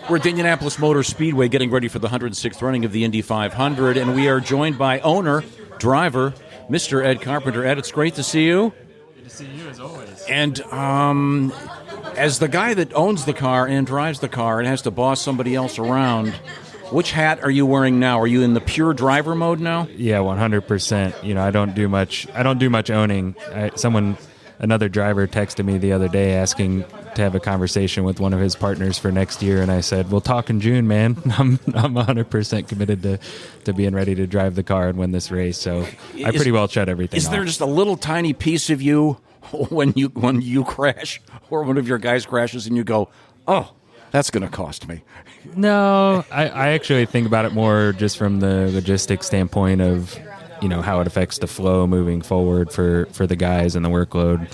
We're at the Indianapolis Motor Speedway getting ready for the 106th running of the Indy 500, and we are joined by driver, Mr. Ed Carpenter. Ed, it's great to see you. Good to see you, as always. And as the guy that owns the car and drives the car and has to boss somebody else around, which hat are you wearing now? Are you in the pure driver mode now? Yeah, 100%. I don't do much owning. Another driver texted me the other day asking to have a conversation with one of his partners for next year, and I said, "We'll talk in June, man." I'm 100% committed to being ready to drive the car and win this race. So I pretty well shut everything off. Is there just a little tiny piece of you when you crash, or one of your guys crashes, and you go, "Oh, that's going to cost me"? No, I actually think about it more just from the logistics standpoint of how it affects the flow moving forward for the guys and the workload.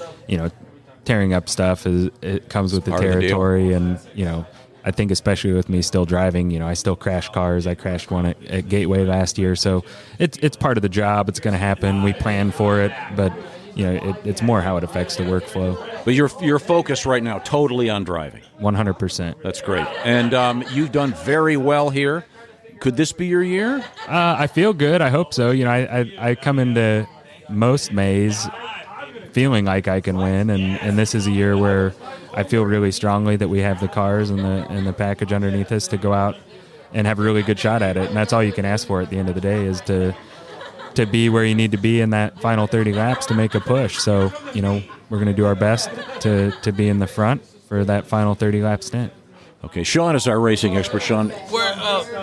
Tearing up stuff it comes with the territory, and I think especially with me still driving, I still crash cars. I crashed one at Gateway last year, so it's part of the job. It's going to happen. We plan for it, but it's more how it affects the workflow. But you're focused right now totally on driving. 100%. That's great, and you've done very well here. Could this be your year? I feel good. I hope so. I come into most Mays feeling like I can win, and this is a year where I feel really strongly that we have the cars and the package underneath us to go out and have a really good shot at it. And that's all you can ask for at the end of the day, is to be where you need to be in that final 30 laps to make a push. So, we're going to do our best to be in the front for that final 30 lap stint. Okay, Shaun is our racing expert. Shaun, where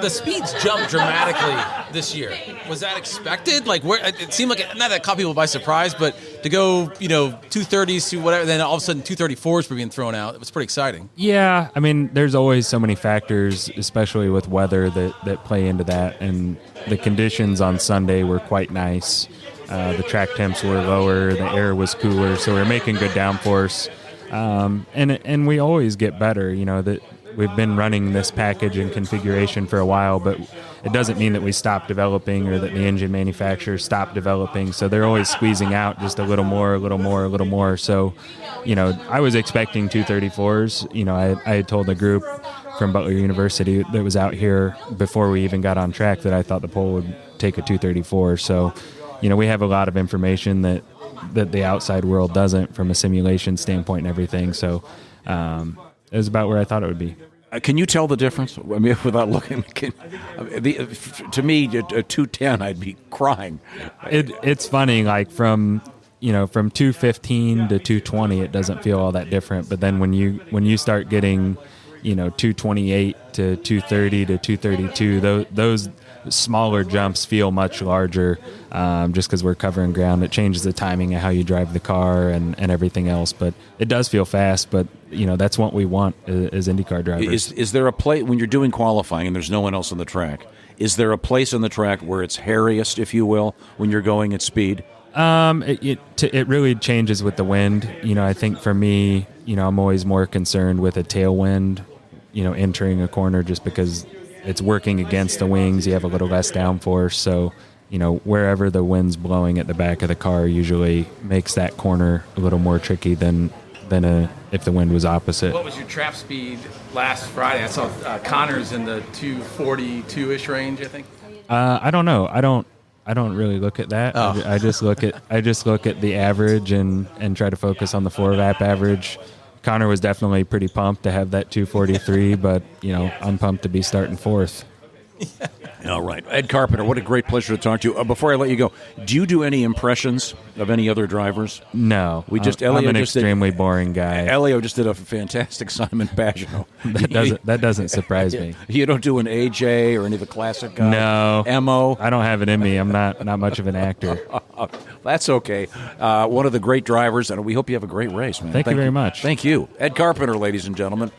the speeds jumped dramatically this year, was that expected? It seemed like not that caught people by surprise, but to go 230s to whatever, then all of a sudden 234s were being thrown out. It was pretty exciting. Yeah, there's always so many factors, especially with weather, that play into that. And the conditions on Sunday were quite nice. The track temps were lower, the air was cooler, so we're making good downforce. And we always get better. That we've been running this package and configuration for a while, but it doesn't mean that we stop developing or that the engine manufacturers stop developing. So they're always squeezing out just a little more. So, I was expecting 234s. I had told a group from Butler University that was out here before we even got on track that I thought the pole would take a 234. So, we have a lot of information that the outside world doesn't from a simulation standpoint and everything. So it was about where I thought it would be. Can you tell the difference? Without looking, to me, at 210, I'd be crying. It's funny, from 215 to 220, it doesn't feel all that different. But then when you start getting 228 to 230 to 232, those smaller jumps feel much larger, just because we're covering ground. It changes the timing of how you drive the car and everything else, but it does feel fast. But that's what we want as IndyCar drivers. Is there a place when you're doing qualifying and there's no one else on the track? Is there a place on the track where it's hairiest, if you will, when you're going at speed? It really changes with the wind. I think for me, I'm always more concerned with a tailwind, entering a corner, just because it's working against the wings. You have a little less downforce. So, wherever the wind's blowing at the back of the car usually makes that corner a little more tricky than if the wind was opposite. What was your trap speed last Friday? I saw Connor's in the 242-ish range, I think. I don't know. I don't really look at that. Oh. I just look at the average and try to focus on the 4-lap average. Connor was definitely pretty pumped to have that 243, but I'm pumped to be starting fourth. All right, Ed Carpenter, what a great pleasure to talk to you. Before I let you go, do you do any impressions of any other drivers? No, I'm an extremely boring guy. Elio just did a fantastic Simon Pagino. that doesn't surprise me. You don't do an AJ or any of the classic guys? No, Mo. I don't have it in me. I'm not much of an actor. That's okay. One of the great drivers, and we hope you have a great race, man. Thank you very much. Thank you, Ed Carpenter, ladies and gentlemen.